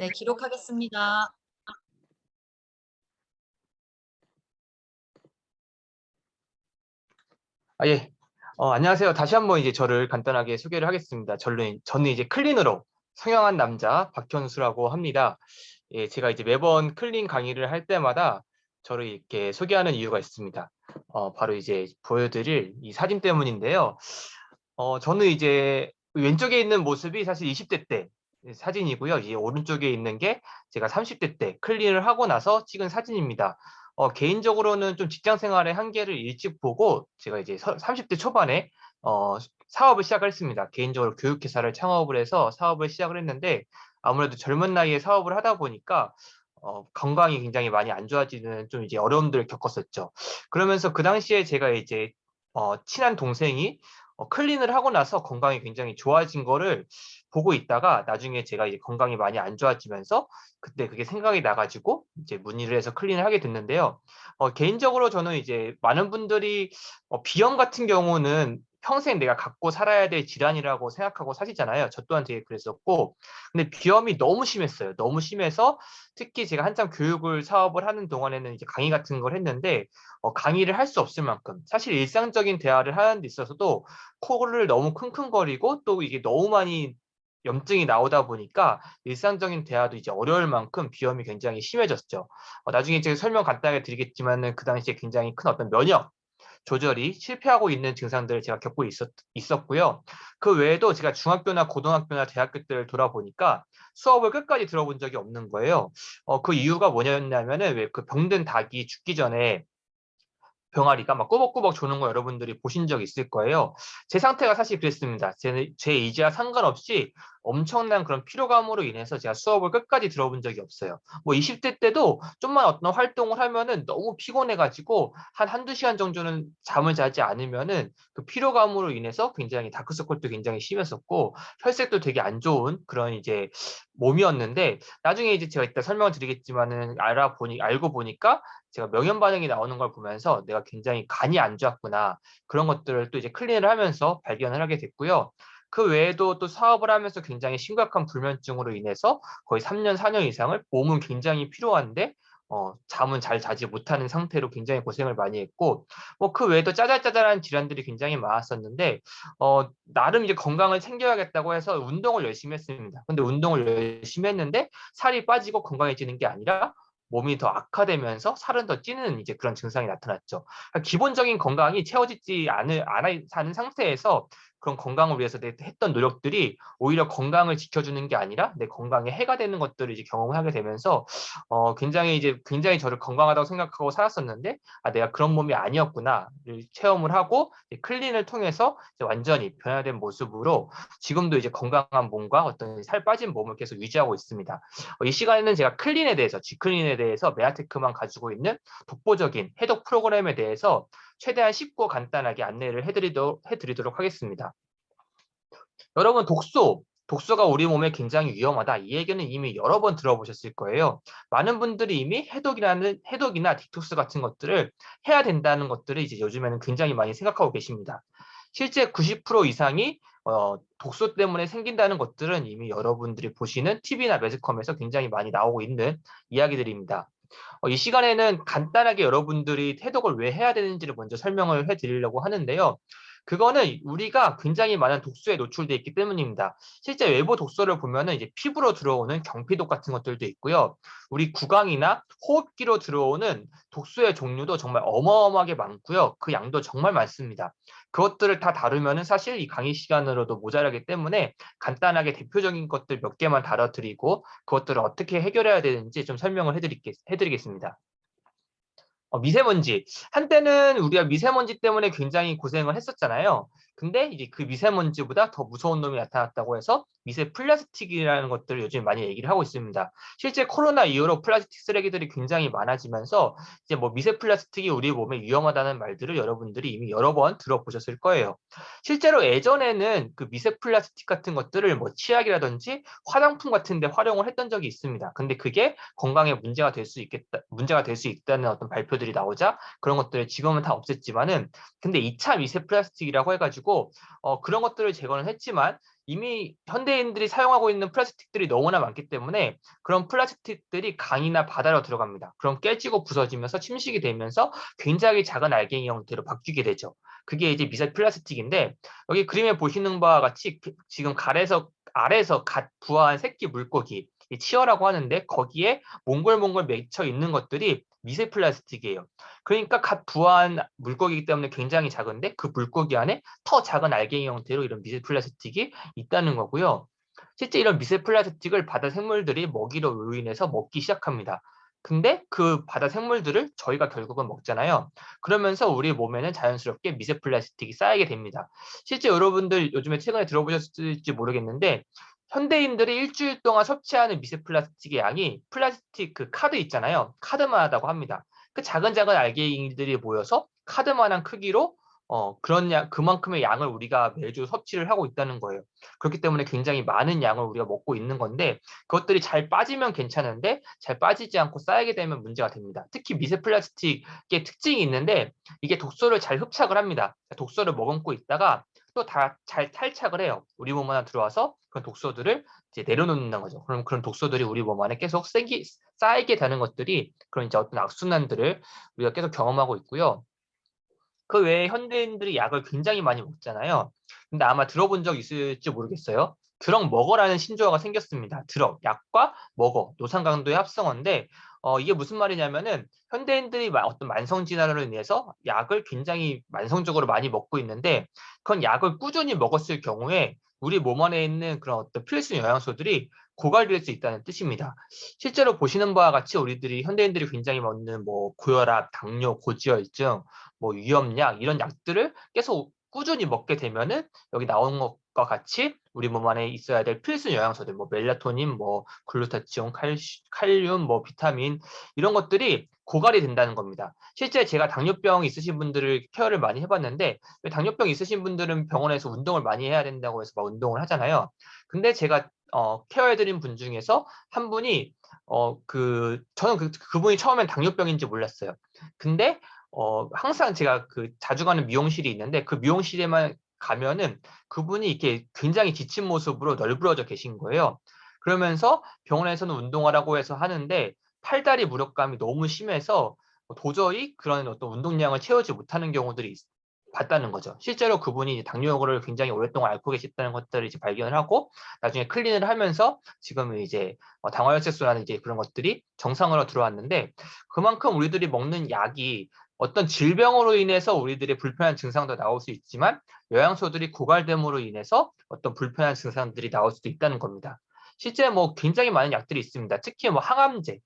네, 기록하겠습니다. 예. 안녕하세요. 다시 한번 이제 저를 간단하게 소개를 하겠습니다. 저는 이제 클린으로 성형한 남자 박현수라고 합니다. 예, 제가 이제 매번 클린 강의를 할 때마다 저를 이렇게 소개하는 이유가 있습니다. 바로 이제 보여드릴 이 사진 때문인데요. 저는 이제 왼쪽에 있는 모습이 사실 20대 때 사진이고요. 이 오른쪽에 있는 게 제가 30대 때 클린을 하고 나서 찍은 사진입니다. 개인적으로는 좀 직장 생활의 한계를 일찍 보고 제가 이제 30대 초반에 사업을 시작을 했습니다. 개인적으로 교육회사를 창업을 해서 사업을 시작을 했는데 아무래도 젊은 나이에 사업을 하다 보니까 건강이 굉장히 많이 안 좋아지는 좀 이제 어려움들을 겪었었죠. 그러면서 그 당시에 제가 이제 친한 동생이 클린을 하고 나서 건강이 굉장히 좋아진 거를 보고 있다가 나중에 제가 이제 건강이 많이 안 좋아지면서 그때 그게 생각이 나가지고 이제 문의를 해서 클린을 하게 됐는데요. 개인적으로 저는 이제 많은 분들이 비염 같은 경우는 평생 내가 갖고 살아야 될 질환이라고 생각하고 사시잖아요. 저 또한 되게 그랬었고, 근데 비염이 너무 심했어요. 너무 심해서 특히 제가 한참 교육을 사업을 하는 동안에는 이제 강의 같은 걸 했는데 강의를 할 수 없을 만큼 사실 일상적인 대화를 하는 데 있어서도 코를 너무 킁킁거리고 또 이게 너무 많이 염증이 나오다 보니까 일상적인 대화도 이제 어려울 만큼 비염이 굉장히 심해졌죠. 나중에 제가 설명 간단하게 드리겠지만은 그 당시에 굉장히 큰 어떤 면역 조절이 실패하고 있는 증상들을 제가 겪고 있었고요. 그 외에도 제가 중학교나 고등학교나 대학교 때를 돌아보니까 수업을 끝까지 들어본 적이 없는 거예요. 그 이유가 뭐냐면은 왜 그 병든 닭이 죽기 전에 병아리가 막 꾸벅꾸벅 조는 거 여러분들이 보신 적 있을 거예요. 제 상태가 사실 그랬습니다. 제 의지와 상관없이 엄청난 그런 피로감으로 인해서 제가 수업을 끝까지 들어본 적이 없어요. 뭐 20대 때도 좀만 어떤 활동을 하면은 너무 피곤해가지고 한두 시간 정도는 잠을 자지 않으면은 그 피로감으로 인해서 굉장히 다크서클도 굉장히 심했었고 혈색도 되게 안 좋은 그런 이제 몸이었는데 나중에 이제 제가 이따 설명을 드리겠지만은 알고 보니까 제가 명현 반응이 나오는 걸 보면서 내가 굉장히 간이 안 좋았구나. 그런 것들을 또 이제 클린을 하면서 발견을 하게 됐고요. 그 외에도 또 사업을 하면서 굉장히 심각한 불면증으로 인해서 거의 3년, 4년 이상을 몸은 굉장히 피로한데 잠은 잘 자지 못하는 상태로 굉장히 고생을 많이 했고, 뭐 그 외에도 짜잘짜잘한 질환들이 굉장히 많았었는데, 나름 이제 건강을 챙겨야겠다고 해서 운동을 열심히 했습니다. 근데 운동을 열심히 했는데 살이 빠지고 건강해지는 게 아니라 몸이 더 악화되면서 살은 더 찌는 이제 그런 증상이 나타났죠. 그러니까 기본적인 건강이 채워지지 않은 상태에서 그런 건강을 위해서 했던 노력들이 오히려 건강을 지켜주는 게 아니라 내 건강에 해가 되는 것들을 이제 경험을 하게 되면서 굉장히 저를 건강하다고 생각하고 살았었는데 내가 그런 몸이 아니었구나를 체험을 하고 클린을 통해서 이제 완전히 변화된 모습으로 지금도 이제 건강한 몸과 어떤 살 빠진 몸을 계속 유지하고 있습니다. 이 시간에는 제가 클린에 대해서, G클린에 대해서 메아테크만 가지고 있는 독보적인 해독 프로그램에 대해서 최대한 쉽고 간단하게 안내를 해드리도록 하겠습니다. 여러분, 독소가 우리 몸에 굉장히 위험하다. 이 얘기는 이미 여러 번 들어보셨을 거예요. 많은 분들이 이미 해독이나 디톡스 같은 것들을 해야 된다는 것들을 이제 요즘에는 굉장히 많이 생각하고 계십니다. 실제 90% 이상이 독소 때문에 생긴다는 것들은 이미 여러분들이 보시는 TV나 매스컴에서 굉장히 많이 나오고 있는 이야기들입니다. 이 시간에는 간단하게 여러분들이 해독을 왜 해야 되는지를 먼저 설명을 해드리려고 하는데요. 그거는 우리가 굉장히 많은 독소에 노출되어 있기 때문입니다. 실제 외부 독소를 보면은 이제 피부로 들어오는 경피독 같은 것들도 있고요. 우리 구강이나 호흡기로 들어오는 독소의 종류도 정말 어마어마하게 많고요. 그 양도 정말 많습니다. 그것들을 다 다루면은 사실 이 강의 시간으로도 모자라기 때문에 간단하게 대표적인 것들 몇 개만 다뤄드리고 그것들을 어떻게 해결해야 되는지 좀 설명을 해드리겠습니다. 미세먼지. 한때는 우리가 미세먼지 때문에 굉장히 고생을 했었잖아요. 근데 이제 그 미세먼지보다 더 무서운 놈이 나타났다고 해서 미세 플라스틱이라는 것들을 요즘 많이 얘기를 하고 있습니다. 실제 코로나 이후로 플라스틱 쓰레기들이 굉장히 많아지면서 이제 뭐 미세 플라스틱이 우리 몸에 위험하다는 말들을 여러분들이 이미 여러 번 들어보셨을 거예요. 실제로 예전에는 그 미세 플라스틱 같은 것들을 뭐 치약이라든지 화장품 같은 데 활용을 했던 적이 있습니다. 근데 그게 건강에 문제가 될 수 있다는 어떤 발표들이 나오자 그런 것들을 지금은 다 없앴지만은 근데 2차 미세 플라스틱이라고 해가지고 그런 것들을 제거는 했지만 이미 현대인들이 사용하고 있는 플라스틱들이 너무나 많기 때문에 그런 플라스틱들이 강이나 바다로 들어갑니다. 그럼 깨지고 부서지면서 침식이 되면서 굉장히 작은 알갱이 형태로 바뀌게 되죠. 그게 이제 미세 플라스틱인데 여기 그림에 보시는 바와 같이 지금 아래에서 갓 부화한 새끼 물고기 이 치어라고 하는데 거기에 몽골몽골 맺혀 있는 것들이 미세 플라스틱이에요. 그러니까 갓 부화한 물고기이기 때문에 굉장히 작은데 그 물고기 안에 더 작은 알갱이 형태로 이런 미세 플라스틱이 있다는 거고요. 실제 이런 미세 플라스틱을 바다 생물들이 먹이로 유인해서 먹기 시작합니다. 근데 그 바다 생물들을 저희가 결국은 먹잖아요. 그러면서 우리 몸에는 자연스럽게 미세 플라스틱이 쌓이게 됩니다. 실제 여러분들 요즘에 최근에 들어보셨을지 모르겠는데 현대인들이 일주일 동안 섭취하는 미세 플라스틱의 양이 플라스틱 그 카드 있잖아요. 카드만 하다고 합니다. 그 작은 작은 알갱이들이 모여서 카드만한 크기로 그만큼의 양을 우리가 매주 섭취를 하고 있다는 거예요. 그렇기 때문에 굉장히 많은 양을 우리가 먹고 있는 건데 그것들이 잘 빠지면 괜찮은데 잘 빠지지 않고 쌓이게 되면 문제가 됩니다. 특히 미세 플라스틱의 특징이 있는데 이게 독소를 잘 흡착을 합니다. 독소를 머금고 있다가 또 다 잘 탈착을 해요. 우리 몸 안에 들어와서 그런 독소들을 이제 내려놓는 거죠. 그럼 그런 독소들이 우리 몸 안에 계속 쌓이게 되는 것들이 그런 이제 어떤 악순환들을 우리가 계속 경험하고 있고요. 그 외에 현대인들이 약을 굉장히 많이 먹잖아요. 근데 아마 들어본 적 있을지 모르겠어요. 드럭 먹어라는 신조어가 생겼습니다. 드럭, 약과 먹어, 노상강도의 합성어인데 이게 무슨 말이냐면은 현대인들이 어떤 만성 질환으로 인해서 약을 굉장히 만성적으로 많이 먹고 있는데 그건 약을 꾸준히 먹었을 경우에 우리 몸 안에 있는 그런 어떤 필수 영양소들이 고갈될 수 있다는 뜻입니다. 실제로 보시는 바와 같이 우리들이 현대인들이 굉장히 먹는 뭐 고혈압, 당뇨, 고지혈증 뭐 위험약 이런 약들을 계속 꾸준히 먹게 되면은 여기 나온 것과 같이 우리 몸 안에 있어야 될 필수 영양소들 뭐 멜라토닌, 뭐 글루타치온, 칼륨, 뭐 비타민 이런 것들이 고갈이 된다는 겁니다. 실제 제가 당뇨병 있으신 분들을 케어를 많이 해봤는데 당뇨병 있으신 분들은 병원에서 운동을 많이 해야 된다고 해서 막 운동을 하잖아요. 근데 제가 케어해드린 분 중에서 한 분이 저는 그분이 처음엔 당뇨병인지 몰랐어요. 근데 항상 제가 자주 가는 미용실이 있는데 그 미용실에만 가면은 그분이 이렇게 굉장히 지친 모습으로 널브러져 계신 거예요. 그러면서 병원에서는 운동하라고 해서 하는데 팔다리 무력감이 너무 심해서 도저히 그런 어떤 운동량을 채우지 못하는 경우들이 봤다는 거죠. 실제로 그분이 이제 당뇨를 굉장히 오랫동안 앓고 계셨다는 것들을 이제 발견을 하고 나중에 클린을 하면서 지금은 이제 당화혈색소라는 이제 그런 것들이 정상으로 들어왔는데 그만큼 우리들이 먹는 약이 어떤 질병으로 인해서 우리들의 불편한 증상도 나올 수 있지만 영양소들이 고갈됨으로 인해서 어떤 불편한 증상들이 나올 수도 있다는 겁니다. 실제 뭐 굉장히 많은 약들이 있습니다. 특히 뭐 항암제,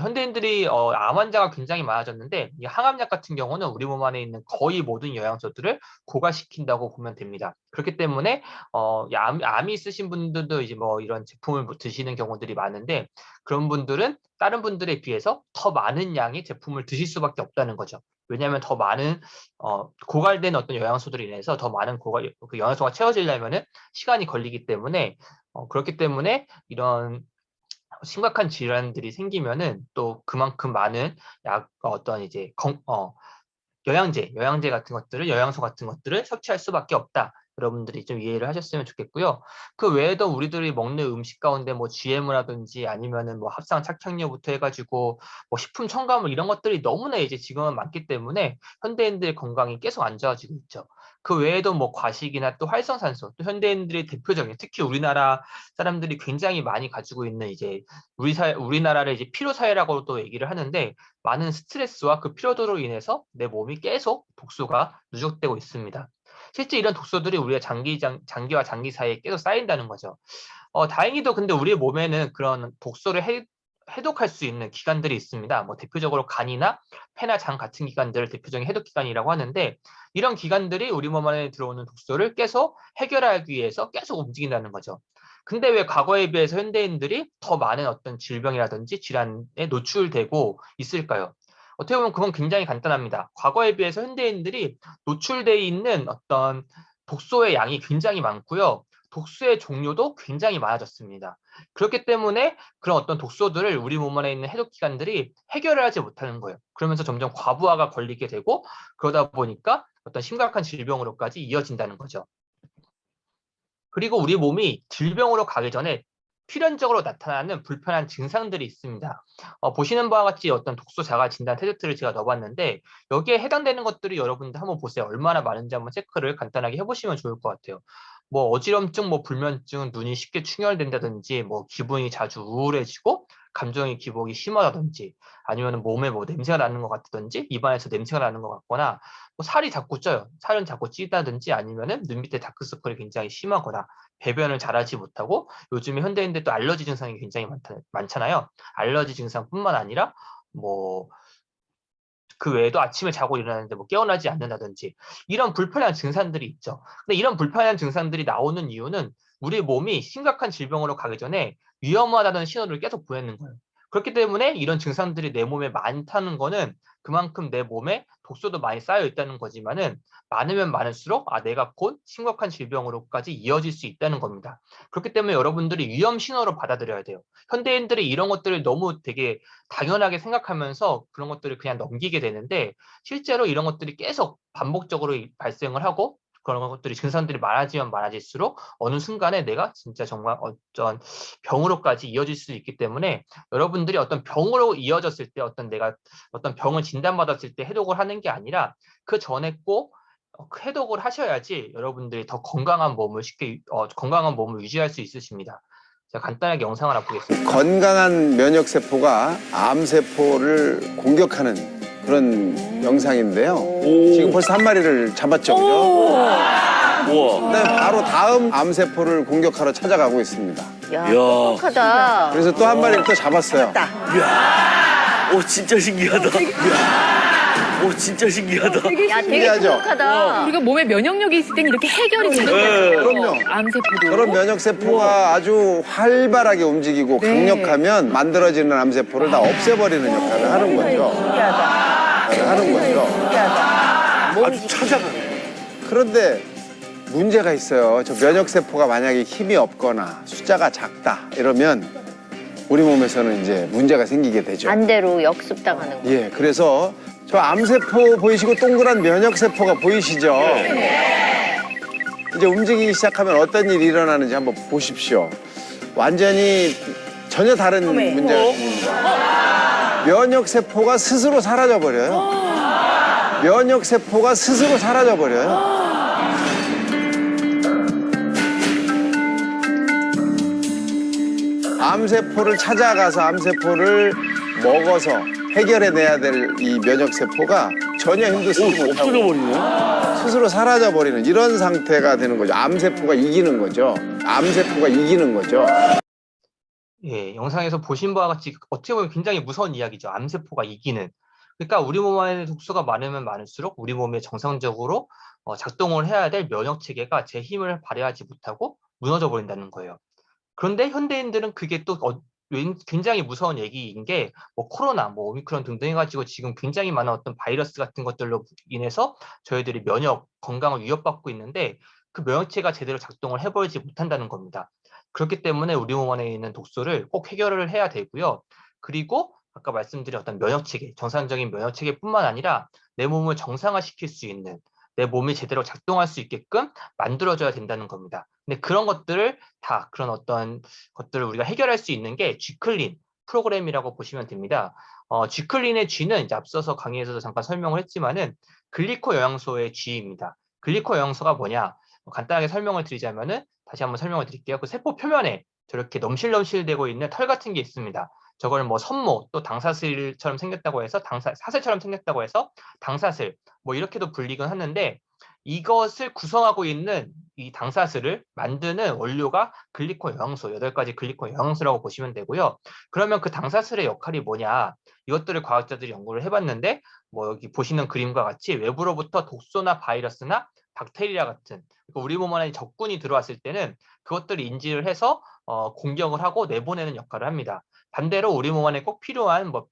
현대인들이 암 환자가 굉장히 많아졌는데 이 항암약 같은 경우는 우리 몸 안에 있는 거의 모든 영양소들을 고갈시킨다고 보면 됩니다. 그렇기 때문에 암이 있으신 분들도 이제 뭐 이런 제품을 뭐 드시는 경우들이 많은데 그런 분들은 다른 분들에 비해서 더 많은 양의 제품을 드실 수밖에 없다는 거죠. 왜냐하면 더 많은 고갈된 어떤 영양소들로 인해서 더 많은 그 영양소가 채워지려면은 시간이 걸리기 때문에 그렇기 때문에 이런 심각한 질환들이 생기면은 또 그만큼 많은 어떤 이제 영양제 같은 것들을 영양소 같은 것들을 섭취할 수밖에 없다. 여러분들이 좀 이해를 하셨으면 좋겠고요. 그 외에도 우리들이 먹는 음식 가운데 뭐 GM이라든지 아니면은 뭐 합성 착향료부터 해가지고 뭐 식품 첨가물 이런 것들이 너무나 이제 지금은 많기 때문에 현대인들의 건강이 계속 안 좋아지고 있죠. 그 외에도 뭐 과식이나 또 활성산소, 또 현대인들의 대표적인 특히 우리나라 사람들이 굉장히 많이 가지고 있는 이제 우리나라를 이제 피로 사회라고도 얘기를 하는데 많은 스트레스와 그 피로도로 인해서 내 몸이 계속 독소가 누적되고 있습니다. 실제 이런 독소들이 우리의 장기와 장기 사이에 계속 쌓인다는 거죠. 다행히도 근데 우리 몸에는 그런 독소를 해독할 수 있는 기관들이 있습니다. 뭐 대표적으로 간이나 폐나 장 같은 기관들을 대표적인 해독 기관이라고 하는데 이런 기관들이 우리 몸 안에 들어오는 독소를 계속 해결하기 위해서 계속 움직인다는 거죠. 근데 왜 과거에 비해서 현대인들이 더 많은 어떤 질병이라든지 질환에 노출되고 있을까요? 어떻게 보면 그건 굉장히 간단합니다. 과거에 비해서 현대인들이 노출되어 있는 어떤 독소의 양이 굉장히 많고요. 독소의 종류도 굉장히 많아졌습니다. 그렇기 때문에 그런 어떤 독소들을 우리 몸 안에 있는 해독기관들이 해결을 하지 못하는 거예요. 그러면서 점점 과부하가 걸리게 되고 그러다 보니까 어떤 심각한 질병으로까지 이어진다는 거죠. 그리고 우리 몸이 질병으로 가기 전에 필연적으로 나타나는 불편한 증상들이 있습니다. 보시는 바와 같이 어떤 독소 자가 진단 테스트를 제가 넣어봤는데 여기에 해당되는 것들이 여러분들 한번 보세요. 얼마나 많은지 한번 체크를 간단하게 해보시면 좋을 것 같아요. 뭐 어지럼증, 뭐 불면증, 눈이 쉽게 충혈된다든지, 뭐 기분이 자주 우울해지고 감정의 기복이 심하다든지, 아니면 몸에 뭐 냄새가 나는 것 같다든지, 입안에서 냄새가 나는 것 같거나, 뭐 살이 자꾸 쪄요. 살은 자꾸 찌다든지, 아니면은 눈 밑에 다크서클이 굉장히 심하거나, 배변을 잘하지 못하고, 요즘에 현대인들 또 알러지 증상이 굉장히 많잖아요. 알러지 증상뿐만 아니라 뭐 그 외에도 아침에 자고 일어나는데 뭐 깨어나지 않는다든지 이런 불편한 증상들이 있죠. 근데 이런 불편한 증상들이 나오는 이유는 우리 몸이 심각한 질병으로 가기 전에 위험하다는 신호를 계속 보내는 거예요. 그렇기 때문에 이런 증상들이 내 몸에 많다는 거는 그만큼 내 몸에 독소도 많이 쌓여 있다는 거지만은 많으면 많을수록 내가 곧 심각한 질병으로까지 이어질 수 있다는 겁니다. 그렇기 때문에 여러분들이 위험 신호로 받아들여야 돼요. 현대인들이 이런 것들을 너무 되게 당연하게 생각하면서 그런 것들을 그냥 넘기게 되는데 실제로 이런 것들이 계속 반복적으로 발생을 하고 그런 것들이 증상들이 많아지면 많아질수록 어느 순간에 내가 진짜 정말 어떤 병으로까지 이어질 수 있기 때문에 여러분들이 어떤 병으로 이어졌을 때 내가 어떤 병을 진단받았을 때 해독을 하는 게 아니라 그 전에 꼭 해독을 하셔야지 여러분들이 더 건강한 몸을 건강한 몸을 유지할 수 있으십니다. 자, 간단하게 영상 하나 보겠습니다. 건강한 면역세포가 암세포를 공격하는 그런 영상인데요. 지금 벌써 한 마리를 잡았죠, 그죠? 그다음에 바로 다음 암세포를 공격하러 찾아가고 있습니다. 야, 똑똑하다. 그래서 또 한 마리를 또 잡았어요. 오, 진짜 신기하다. 오, 진짜 신기하다. 야, 되게 신기하죠? 똑똑하다. 우리가 몸에 면역력이 있을 때는 이렇게 해결이 되는 거예요. 그럼요. 암세포도. 그런 면역세포가 아주 활발하게 움직이고 강력하면 만들어지는 암세포를 다 없애버리는 역할을 하는 거죠. 하는 거죠. 아주 찾아가네. 그런데 문제가 있어요. 저 면역세포가 만약에 힘이 없거나 숫자가 작다 이러면 우리 몸에서는 이제 문제가 생기게 되죠. 반대로 역습당하는 거. 예, 그래서 저 암세포 보이시고 동그란 면역세포가 보이시죠? 이제 움직이기 시작하면 어떤 일이 일어나는지 한번 보십시오. 완전히 전혀 다른 문제입니다. 면역세포가 스스로 사라져버려요. 면역세포가 스스로 사라져버려요. 암세포를 찾아가서 암세포를 먹어서 해결해내야 될 이 면역세포가 전혀 힘도 쓰지 못하고 없어져버리네. 스스로 사라져버리는 이런 상태가 되는 거죠. 암세포가 이기는 거죠. 암세포가 이기는 거죠. 예, 영상에서 보신 바와 같이 어떻게 보면 굉장히 무서운 이야기죠. 암세포가 이기는. 그러니까 우리 몸 안에 독소가 많으면 많을수록 우리 몸에 정상적으로 작동을 해야 될 면역 체계가 제 힘을 발휘하지 못하고 무너져 버린다는 거예요. 그런데 현대인들은 그게 또 굉장히 무서운 얘기인 게 뭐 코로나, 뭐 오미크론 등등 해가지고 지금 굉장히 많은 어떤 바이러스 같은 것들로 인해서 저희들이 면역 건강을 위협받고 있는데 그 면역체가 제대로 작동을 해버리지 못한다는 겁니다. 그렇기 때문에 우리 몸 안에 있는 독소를 꼭 해결을 해야 되고요. 그리고 아까 말씀드린 어떤 면역체계, 정상적인 면역체계뿐만 아니라 내 몸을 정상화시킬 수 있는 내 몸이 제대로 작동할 수 있게끔 만들어줘야 된다는 겁니다. 근데 그런 것들을 그런 어떤 것들을 우리가 해결할 수 있는 게 G클린 프로그램이라고 보시면 됩니다. G클린의 G는 이제 앞서서 강의에서도 잠깐 설명을 했지만은 글리코 영양소의 G입니다. 글리코 영양소가 뭐냐? 간단하게 설명을 드리자면은 다시 한번 설명을 드릴게요. 그 세포 표면에 저렇게 넘실넘실되고 있는 털 같은 게 있습니다. 저걸 뭐 섬모 또 당사슬처럼 생겼다고 해서 사슬처럼 생겼다고 해서 당사슬 뭐 이렇게도 불리곤 하는데 이것을 구성하고 있는 이 당사슬을 만드는 원료가 글리코 영양소, 8가지 글리코 영양소라고 보시면 되고요. 그러면 그 당사슬의 역할이 뭐냐? 이것들을 과학자들이 연구를 해봤는데 뭐 여기 보시는 그림과 같이 외부로부터 독소나 바이러스나 박테리아 같은 우리 몸 안에 적군이 들어왔을 때는 그것들을 인지를 해서 공격을 하고 내보내는 역할을 합니다. 반대로 우리 몸 안에 꼭 필요한 뭐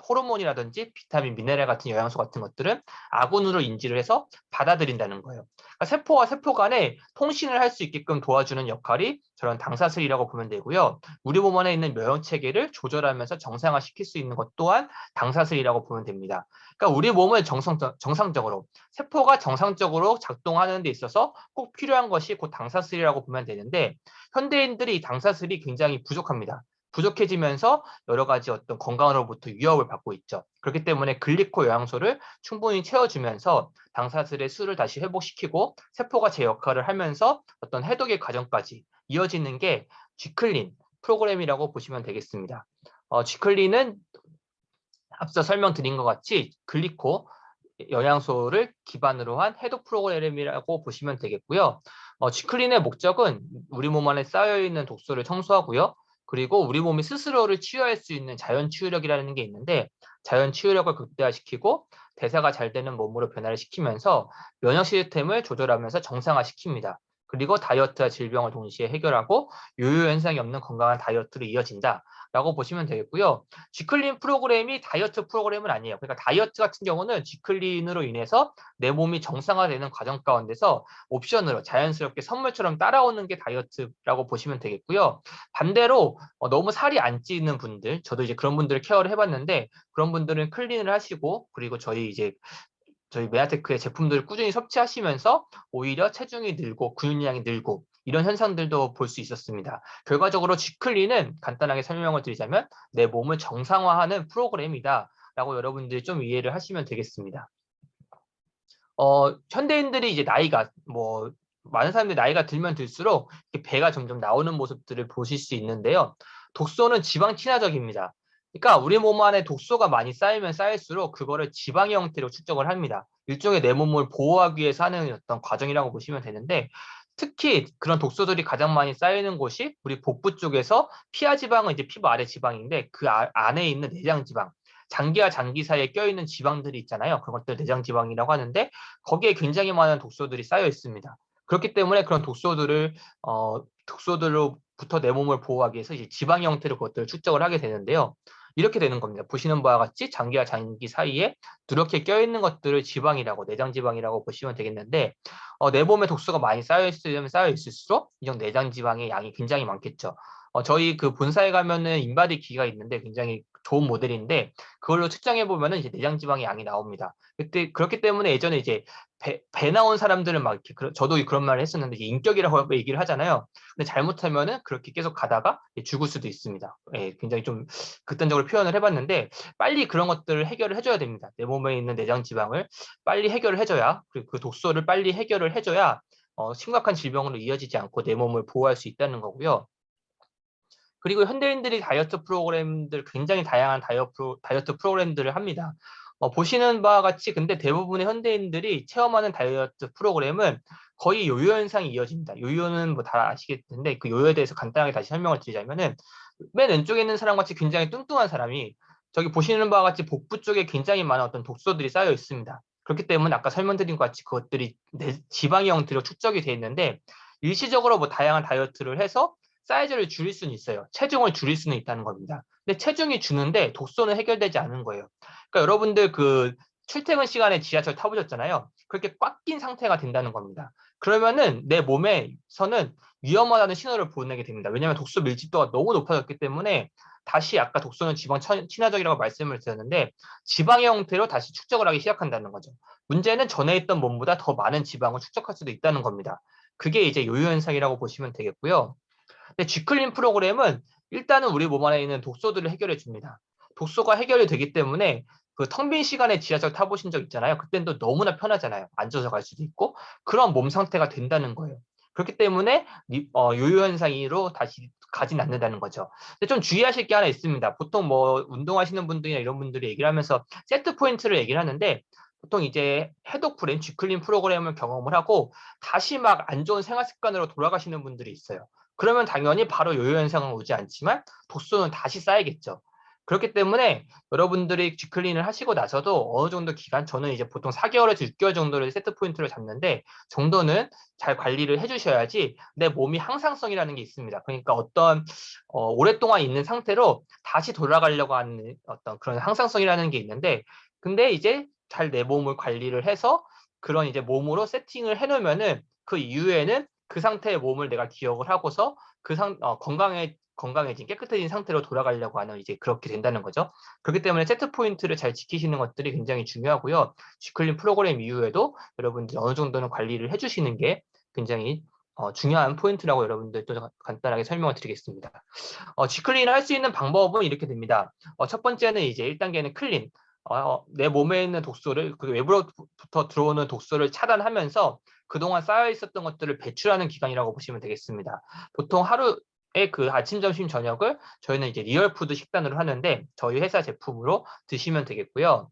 호르몬이라든지 비타민, 미네랄 같은 영양소 같은 것들은 아군으로 인지를 해서 받아들인다는 거예요. 그러니까 세포와 세포 간에 통신을 할 수 있게끔 도와주는 역할이 저런 당사슬이라고 보면 되고요. 우리 몸 안에 있는 면역 체계를 조절하면서 정상화시킬 수 있는 것 또한 당사슬이라고 보면 됩니다. 그러니까 우리 몸을 정상적으로 세포가 정상적으로 작동하는 데 있어서 꼭 필요한 것이 곧 당사슬이라고 보면 되는데 현대인들이 이 당사슬이 굉장히 부족합니다. 부족해지면서 여러 가지 어떤 건강으로부터 위협을 받고 있죠. 그렇기 때문에 글리코 영양소를 충분히 채워주면서 당사슬의 수를 다시 회복시키고 세포가 제 역할을 하면서 어떤 해독의 과정까지 이어지는 게 G클린 프로그램이라고 보시면 되겠습니다. G클린은 앞서 설명드린 것 같이 글리코 영양소를 기반으로 한 해독 프로그램이라고 보시면 되겠고요. G클린의 목적은 우리 몸 안에 쌓여있는 독소를 청소하고요. 그리고 우리 몸이 스스로를 치유할 수 있는 자연 치유력이라는 게 있는데 자연 치유력을 극대화시키고 대사가 잘 되는 몸으로 변화를 시키면서 면역 시스템을 조절하면서 정상화시킵니다. 그리고 다이어트와 질병을 동시에 해결하고 요요 현상이 없는 건강한 다이어트로 이어진다라고 보시면 되겠고요. G클린 프로그램이 다이어트 프로그램은 아니에요. 그러니까 다이어트 같은 경우는 G클린으로 인해서 내 몸이 정상화되는 과정 가운데서 옵션으로 자연스럽게 선물처럼 따라오는 게 다이어트라고 보시면 되겠고요. 반대로 너무 살이 안 찌는 분들, 저도 이제 그런 분들을 케어를 해봤는데 그런 분들은 클린을 하시고 그리고 저희 메아테크의 제품들을 꾸준히 섭취하시면서 오히려 체중이 늘고 근육량이 늘고 이런 현상들도 볼 수 있었습니다. 결과적으로 G클린은 간단하게 설명을 드리자면 내 몸을 정상화하는 프로그램이다 라고 여러분들이 좀 이해를 하시면 되겠습니다. 현대인들이 이제 나이가 많은 사람들이 나이가 들면 들수록 배가 점점 나오는 모습들을 보실 수 있는데요. 독소는 지방 친화적입니다. 그러니까 우리 몸 안에 독소가 많이 쌓이면 쌓일수록 그거를 지방의 형태로 축적을 합니다. 일종의 내 몸을 보호하기 위해서 하는 어떤 과정이라고 보시면 되는데 특히 그런 독소들이 가장 많이 쌓이는 곳이 우리 복부 쪽에서 피하 지방은 이제 피부 아래 지방인데 그 안에 있는 내장 지방, 장기와 장기 사이에 껴있는 지방들이 있잖아요. 그것들 내장 지방이라고 하는데 거기에 굉장히 많은 독소들이 쌓여 있습니다. 그렇기 때문에 그런 독소들로부터 내 몸을 보호하기 위해서 이제 지방 형태로 그것들을 축적을 하게 되는데요. 이렇게 되는 겁니다. 보시는 바와 같이 장기와 장기 사이에 누렇게 껴있는 것들을 지방이라고, 내장 지방이라고 보시면 되겠는데, 내 몸에 독소가 많이 쌓여 있을수록 이런 내장 지방의 양이 굉장히 많겠죠. 저희 그 본사에 가면은 인바디 기기가 있는데 굉장히 좋은 모델인데 그걸로 측정해 보면은 이제 내장 지방의 양이 나옵니다. 그렇기 때문에 예전에 이제 배 나온 사람들은 막 이렇게 저도 그런 말을 했었는데 이게 인격이라고 얘기를 하잖아요. 근데 잘못하면은 그렇게 계속 가다가 죽을 수도 있습니다. 예, 굉장히 좀 극단적으로 표현을 해봤는데 빨리 그런 것들을 해결을 해줘야 됩니다. 내 몸에 있는 내장 지방을 빨리 해결을 해줘야 그리고 그 독소를 빨리 해결을 해줘야 심각한 질병으로 이어지지 않고 내 몸을 보호할 수 있다는 거고요. 그리고 현대인들이 다이어트 프로그램들 굉장히 다양한 다이어트 프로그램들을 합니다. 보시는 바와 같이 근데 대부분의 현대인들이 체험하는 다이어트 프로그램은 거의 요요 현상이 이어집니다. 요요는 뭐 다 아시겠는데 그 요요에 대해서 간단하게 다시 설명을 드리자면은 맨 왼쪽에 있는 사람 같이 굉장히 뚱뚱한 사람이 저기 보시는 바와 같이 복부 쪽에 굉장히 많은 어떤 독소들이 쌓여 있습니다. 그렇기 때문에 아까 설명드린 것 같이 그것들이 지방의 형태로 축적이 되어 있는데 일시적으로 뭐 다양한 다이어트를 해서 사이즈를 줄일 수는 있어요. 체중을 줄일 수는 있다는 겁니다. 근데 체중이 주는데 독소는 해결되지 않은 거예요. 그러니까 여러분들 그 출퇴근 시간에 지하철 타보셨잖아요. 그렇게 꽉 낀 상태가 된다는 겁니다. 그러면은 내 몸에서는 위험하다는 신호를 보내게 됩니다. 왜냐하면 독소 밀집도가 너무 높아졌기 때문에 다시 아까 독소는 지방 친화적이라고 말씀을 드렸는데 지방의 형태로 다시 축적을 하기 시작한다는 거죠. 문제는 전에 있던 몸보다 더 많은 지방을 축적할 수도 있다는 겁니다. 그게 이제 요요 현상이라고 보시면 되겠고요. 근데 G클린 프로그램은 일단은 우리 몸 안에 있는 독소들을 해결해 줍니다. 독소가 해결이 되기 때문에 그 텅 빈 시간에 지하철 타보신 적 있잖아요. 그때는 또 너무나 편하잖아요. 앉아서 갈 수도 있고 그런 몸 상태가 된다는 거예요. 그렇기 때문에 요요 현상으로 다시 가진 않는다는 거죠. 근데 좀 주의하실 게 하나 있습니다. 보통 뭐 운동하시는 분들이나 이런 분들이 얘기를 하면서 세트 포인트를 얘기를 하는데 보통 이제 해독 프로그램, G클린 프로그램을 경험을 하고 다시 막 안 좋은 생활 습관으로 돌아가시는 분들이 있어요. 그러면 당연히 바로 요요 현상은 오지 않지만 독소는 다시 쌓이겠죠. 그렇기 때문에 여러분들이 G클린을 하시고 나서도 어느 정도 기간, 저는 이제 보통 4개월에서 6개월 정도를 세트 포인트를 잡는데 정도는 잘 관리를 해주셔야지 내 몸이 항상성이라는 게 있습니다. 그러니까 어떤 오랫동안 있는 상태로 다시 돌아가려고 하는 어떤 그런 항상성이라는 게 있는데, 근데 이제 잘 내 몸을 관리를 해서 그런 이제 몸으로 세팅을 해놓으면은 그 이후에는 그 상태의 몸을 내가 기억을 하고서 건강해진 깨끗해진 상태로 돌아가려고 하는 이제 그렇게 된다는 거죠. 그렇기 때문에 세트 포인트를 잘 지키시는 것들이 굉장히 중요하고요. G클린 프로그램 이후에도 여러분들이 어느 정도는 관리를 해주시는 게 굉장히 중요한 포인트라고 여러분들 또 간단하게 설명을 드리겠습니다. G클린을 할 수 있는 방법은 이렇게 됩니다. 첫 번째는 이제 1단계는 클린. 내 몸에 있는 독소를, 그 외부로부터 들어오는 독소를 차단하면서 그동안 쌓여 있었던 것들을 배출하는 기간이라고 보시면 되겠습니다. 보통 하루에 그 아침, 점심, 저녁을 저희는 이제 리얼푸드 식단으로 하는데 저희 회사 제품으로 드시면 되겠고요.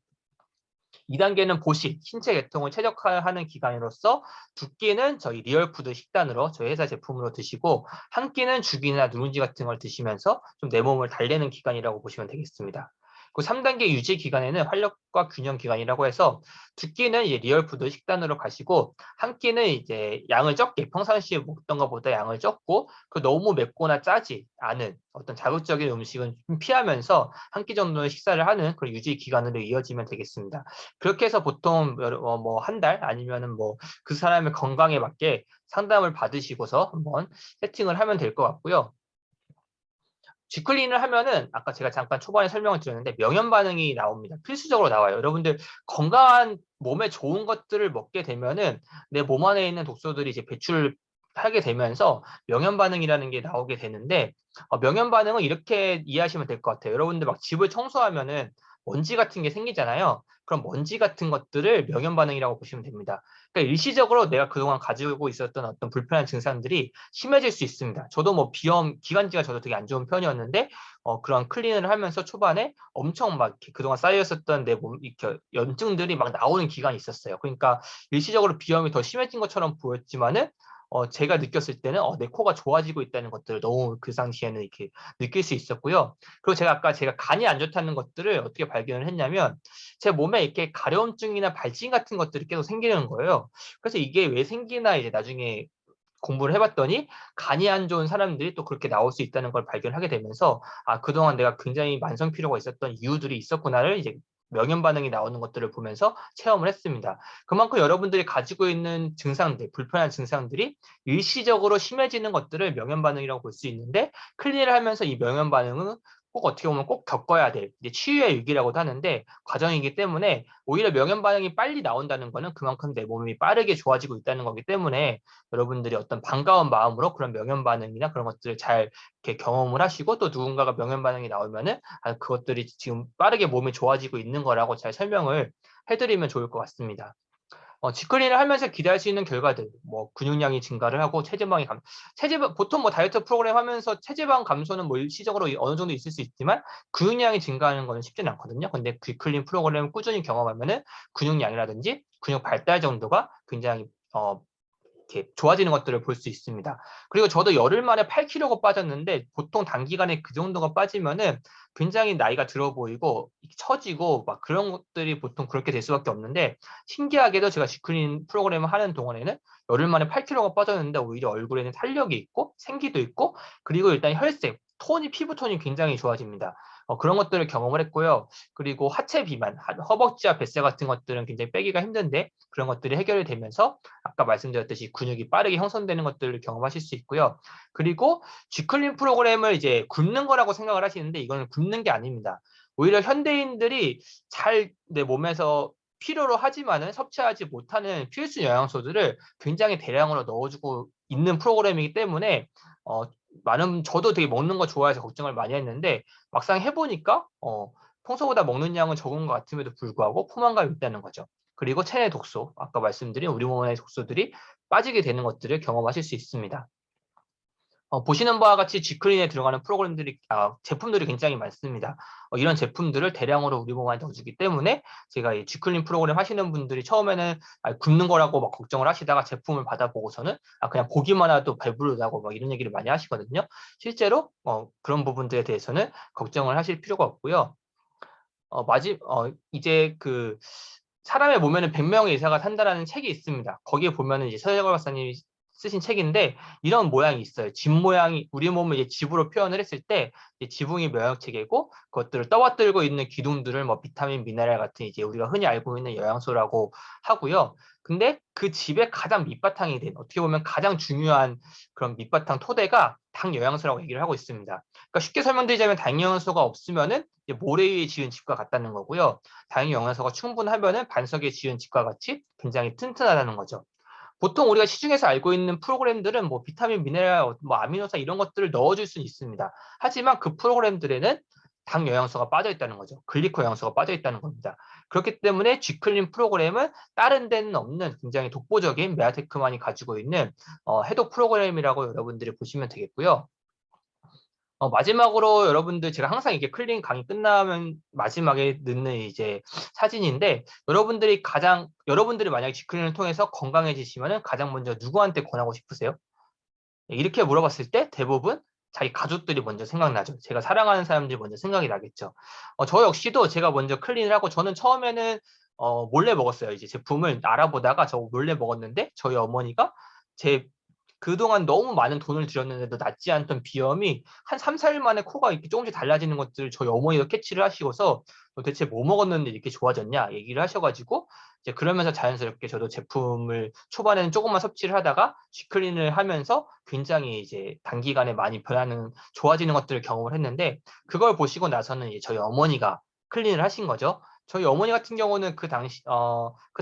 2단계는 보식, 신체 계통을 최적화하는 기간으로서 두 끼는 저희 리얼푸드 식단으로 저희 회사 제품으로 드시고 한 끼는 죽이나 누룽지 같은 걸 드시면서 좀 내 몸을 달래는 기간이라고 보시면 되겠습니다. 그 3단계 유지 기간에는 활력과 균형 기간이라고 해서 두 끼는 이제 리얼푸드 식단으로 가시고 한 끼는 이제 양을 적게 평상시에 먹던 것보다 양을 적고 그 너무 맵거나 짜지 않은 어떤 자극적인 음식은 좀 피하면서 한 끼 정도는 식사를 하는 그런 유지 기간으로 이어지면 되겠습니다. 그렇게 해서 보통 뭐 한 달 아니면은 뭐 그 사람의 건강에 맞게 상담을 받으시고서 한번 세팅을 하면 될 것 같고요. G클린을 하면은 아까 제가 잠깐 초반에 설명을 드렸는데 명현 반응이 나옵니다. 필수적으로 나와요. 여러분들 건강한 몸에 좋은 것들을 먹게 되면은 내 몸 안에 있는 독소들이 이제 배출하게 되면서 명현 반응이라는 게 나오게 되는데 명현 반응은 이렇게 이해하시면 될 것 같아요. 여러분들 막 집을 청소하면은 먼지 같은 게 생기잖아요. 그럼 먼지 같은 것들을 명현 반응이라고 보시면 됩니다. 그러니까 일시적으로 내가 그동안 가지고 있었던 어떤 불편한 증상들이 심해질 수 있습니다. 저도 뭐 비염, 기관지가 저도 되게 안 좋은 편이었는데 그런 클린을 하면서 초반에 엄청 막 이렇게 그동안 쌓여있었던 내 몸, 이렇게 염증들이 막 나오는 기간이 있었어요. 그러니까 일시적으로 비염이 더 심해진 것처럼 보였지만은 제가 느꼈을 때는 내 코가 좋아지고 있다는 것들을 너무 그 당시에는 이렇게 느낄 수 있었고요. 그리고 제가 간이 안 좋다는 것들을 어떻게 발견을 했냐면 제 몸에 이렇게 가려움증이나 발진 같은 것들이 계속 생기는 거예요. 그래서 이게 왜 생기나 이제 나중에 공부를 해봤더니 간이 안 좋은 사람들이 또 그렇게 나올 수 있다는 걸 발견하게 되면서 그동안 내가 굉장히 만성 피로가 있었던 이유들이 있었구나를 이제 명현 반응이 나오는 것들을 보면서 체험을 했습니다. 그만큼 여러분들이 가지고 있는 증상들, 불편한 증상들이 일시적으로 심해지는 것들을 명현 반응이라고 볼 수 있는데 클린을 하면서 이 명현 반응은 꼭 어떻게 보면 꼭 겪어야 될 이제 치유의 위기라고도 하는데 과정이기 때문에 오히려 명현 반응이 빨리 나온다는 거는 그만큼 내 몸이 빠르게 좋아지고 있다는 거기 때문에 여러분들이 어떤 반가운 마음으로 그런 명현 반응이나 그런 것들을 잘 이렇게 경험을 하시고 또 누군가가 명현 반응이 나오면은 그것들이 지금 빠르게 몸이 좋아지고 있는 거라고 잘 설명을 해드리면 좋을 것 같습니다. G클린을 하면서 기대할 수 있는 결과들, 뭐 근육량이 증가를 하고 보통 뭐 다이어트 프로그램 하면서 체지방 감소는 뭐 일시적으로 어느 정도 있을 수 있지만 근육량이 증가하는 거는 쉽지는 않거든요. 근데 G클린 프로그램을 꾸준히 경험하면은 근육량이라든지 근육 발달 정도가 굉장히 이렇게 좋아지는 것들을 볼 수 있습니다. 그리고 저도 열흘 만에 8kg가 빠졌는데 보통 단기간에 그 정도가 빠지면은 굉장히 나이가 들어 보이고 처지고 막 그런 것들이 보통 그렇게 될 수밖에 없는데 신기하게도 제가 G클린 프로그램을 하는 동안에는 열흘 만에 8kg가 빠졌는데 오히려 얼굴에는 탄력이 있고 생기도 있고 그리고 일단 혈색, 피부 톤이 굉장히 좋아집니다. 그런 것들을 경험을 했고요. 그리고 하체 비만, 허벅지와 뱃살 같은 것들은 굉장히 빼기가 힘든데 그런 것들이 해결이 되면서 아까 말씀드렸듯이 근육이 빠르게 형성되는 것들을 경험하실 수 있고요. 그리고 G클린 프로그램을 이제 굶는 거라고 생각을 하시는데 이거는 굶는 게 아닙니다. 오히려 현대인들이 잘 내 몸에서 필요로 하지만은 섭취하지 못하는 필수 영양소들을 굉장히 대량으로 넣어주고 있는 프로그램이기 때문에 저도 되게 먹는 거 좋아해서 걱정을 많이 했는데 막상 해보니까 평소보다 먹는 양은 적은 것 같음에도 불구하고 포만감이 있다는 거죠. 그리고 체내 독소, 아까 말씀드린 우리 몸의 독소들이 빠지게 되는 것들을 경험하실 수 있습니다. 보시는 바와 같이 G클린에 들어가는 프로그램들이, 제품들이 굉장히 많습니다. 이런 제품들을 대량으로 우리 몸 안에 넣어주기 때문에 제가 이 G클린 프로그램 하시는 분들이 처음에는 굶는 거라고 막 걱정을 하시다가 제품을 받아보고서는 그냥 보기만 해도 배부르다고 막 이런 얘기를 많이 하시거든요. 실제로 그런 부분들에 대해서는 걱정을 하실 필요가 없고요. 이제 그 사람의 몸에는 100명의 의사가 산다라는 책이 있습니다. 거기에 보면은 이제 서재걸 박사님이 쓰신 책인데 이런 모양이 있어요. 집 모양이 우리 몸을 이제 집으로 표현을 했을 때 이제 지붕이 면역 체계고 그것들을 떠받들고 있는 기둥들을 뭐 비타민, 미네랄 같은 이제 우리가 흔히 알고 있는 영양소라고 하고요. 근데 그 집의 가장 밑바탕이 된 어떻게 보면 가장 중요한 그런 밑바탕 토대가 당 영양소라고 얘기를 하고 있습니다. 그러니까 쉽게 설명드리자면 당 영양소가 없으면은 이제 모래 위에 지은 집과 같다는 거고요. 당 영양소가 충분하면은 반석에 지은 집과 같이 굉장히 튼튼하다는 거죠. 보통 우리가 시중에서 알고 있는 프로그램들은 뭐 비타민, 미네랄, 뭐 아미노산 이런 것들을 넣어줄 수는 있습니다. 하지만 그 프로그램들에는 당 영양소가 빠져 있다는 거죠. 글리코 영양소가 빠져 있다는 겁니다. 그렇기 때문에 G클린 프로그램은 다른 데는 없는 굉장히 독보적인 메아테크만이 가지고 있는 해독 프로그램이라고 여러분들이 보시면 되겠고요. 마지막으로 여러분들 제가 항상 이렇게 클린 강의 끝나면 마지막에 넣는 이제 사진인데 여러분들이 만약에 G클린을 통해서 건강해지시면은 가장 먼저 누구한테 권하고 싶으세요? 이렇게 물어봤을 때 대부분 자기 가족들이 먼저 생각나죠. 제가 사랑하는 사람들이 먼저 생각이 나겠죠. 저 역시도 제가 먼저 클린을 하고 저는 처음에는 몰래 먹었어요. 이제 제품을 알아보다가 저 몰래 먹었는데 저희 어머니가 제 그동안 너무 많은 돈을 들였는데도 낫지 않던 비염이 한 3, 4일 만에 코가 이렇게 조금씩 달라지는 것들을 저희 어머니가 캐치를 하시고서 너 대체 뭐 먹었는데 이렇게 좋아졌냐 얘기를 하셔가지고 이제 그러면서 자연스럽게 저도 제품을 초반에는 조금만 섭취를 하다가 G클린을 하면서 굉장히 이제 단기간에 많이 좋아지는 것들을 경험을 했는데 그걸 보시고 나서는 이제 저희 어머니가 클린을 하신 거죠. 저희 어머니 같은 경우는 그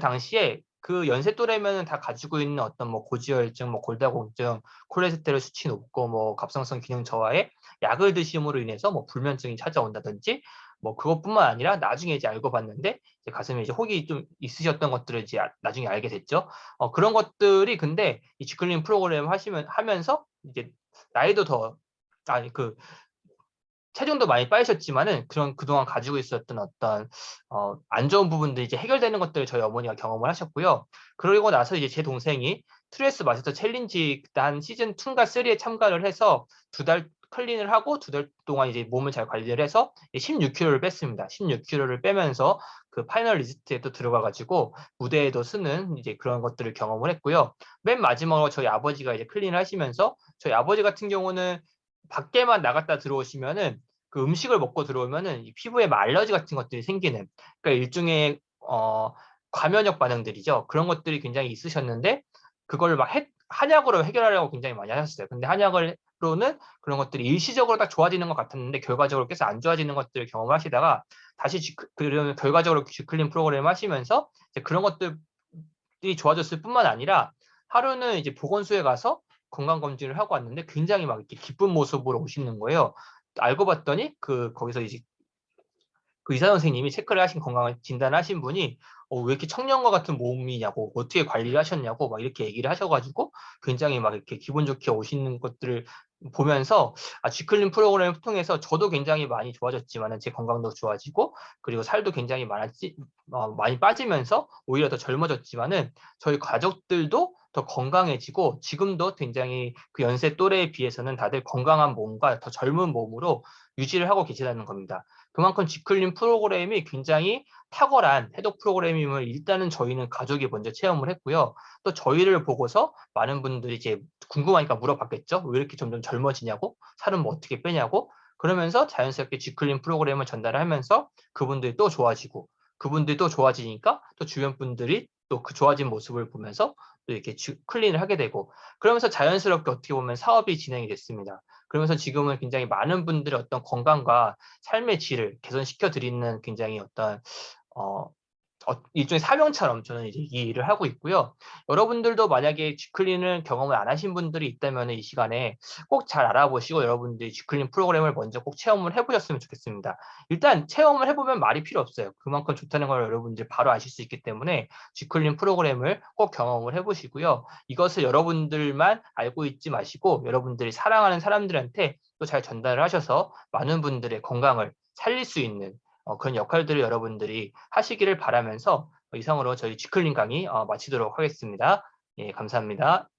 당시에 그 연세 또래면은 다 가지고 있는 어떤 뭐 고지혈증, 뭐 골다공증, 콜레스테롤 수치 높고 뭐 갑상선 기능 저하에 약을 드심으로 인해서 뭐 불면증이 찾아온다든지 뭐 그것뿐만 아니라 나중에 이제 알고 봤는데 이제 가슴에 이제 혹이 좀 있으셨던 것들을 이제 나중에 알게 됐죠. 그런 것들이 근데 이 G클린 프로그램 하면서 이제 나이도 더 아니 그 체중도 많이 빠지셨지만은 그동안 가지고 있었던 어떤 안 좋은 부분들이 이제 해결되는 것들을 저희 어머니가 경험을 하셨고요. 그러고 나서 이제 제 동생이 트레스 마스터 챌린지 한 시즌 2인가 3에 참가를 해서 2달 클린을 하고 2달 동안 이제 몸을 잘 관리를 해서 16kg를 뺐습니다. 16kg를 빼면서 그 파이널 리스트에 또 들어가가지고 무대에도 쓰는 이제 그런 것들을 경험을 했고요. 맨 마지막으로 저희 아버지가 이제 클린을 하시면서 저희 아버지 같은 경우는 밖에만 나갔다 들어오시면은 그 음식을 먹고 들어오면은 이 피부에 알러지 같은 것들이 생기는 그러니까 일종의 과면역 반응들이죠. 그런 것들이 굉장히 있으셨는데 그걸 막 한약으로 해결하려고 굉장히 많이 하셨어요. 근데 한약으로는 그런 것들이 일시적으로 딱 좋아지는 것 같았는데 결과적으로 계속 안 좋아지는 것들을 경험하시다가 다시 그런 결과적으로 G클린 프로그램 하시면서 이제 그런 것들이 좋아졌을 뿐만 아니라 하루는 이제 보건소에 가서 건강검진을 하고 왔는데 굉장히 막 이렇게 기쁜 모습으로 오시는 거예요. 알고 봤더니 거기서 이제 그 의사 선생님이 체크를 하신 건강을 진단하신 분이 왜 이렇게 청년과 같은 몸이냐고 어떻게 관리를 하셨냐고 막 이렇게 얘기를 하셔가지고 굉장히 막 이렇게 기분 좋게 오시는 것들을 보면서 G클린 프로그램을 통해서 저도 굉장히 많이 좋아졌지만은 제 건강도 좋아지고 그리고 살도 굉장히 많이 빠지면서 오히려 더 젊어졌지만은 저희 가족들도 더 건강해지고 지금도 굉장히 그 연세 또래에 비해서는 다들 건강한 몸과 더 젊은 몸으로 유지를 하고 계시다는 겁니다. 그만큼 G클린 프로그램이 굉장히 탁월한 해독 프로그램임을 일단은 저희는 가족이 먼저 체험을 했고요. 또 저희를 보고서 많은 분들이 이제 궁금하니까 물어봤겠죠. 왜 이렇게 점점 젊어지냐고, 살은 뭐 어떻게 빼냐고. 그러면서 자연스럽게 G클린 프로그램을 전달하면서 그분들이 또 좋아지고, 그분들이 또 좋아지니까 또 주변 분들이 또 그 좋아진 모습을 보면서 또 이렇게 클린을 하게 되고, 그러면서 자연스럽게 어떻게 보면 사업이 진행이 됐습니다. 그러면서 지금은 굉장히 많은 분들의 어떤 건강과 삶의 질을 개선시켜 드리는 굉장히 어떤 일종의 사명처럼 저는 이제 이 일을 하고 있고요. 여러분들도 만약에 쥐클린을 경험을 안 하신 분들이 있다면 이 시간에 꼭 잘 알아보시고 여러분들이 쥐클린 프로그램을 먼저 꼭 체험을 해보셨으면 좋겠습니다. 일단 체험을 해보면 말이 필요 없어요. 그만큼 좋다는 걸 여러분들이 바로 아실 수 있기 때문에 쥐클린 프로그램을 꼭 경험을 해보시고요. 이것을 여러분들만 알고 있지 마시고 여러분들이 사랑하는 사람들한테 또 잘 전달을 하셔서 많은 분들의 건강을 살릴 수 있는 그런 역할들을 여러분들이 하시기를 바라면서 이상으로 저희 쥐클린 강의 마치도록 하겠습니다. 예, 감사합니다.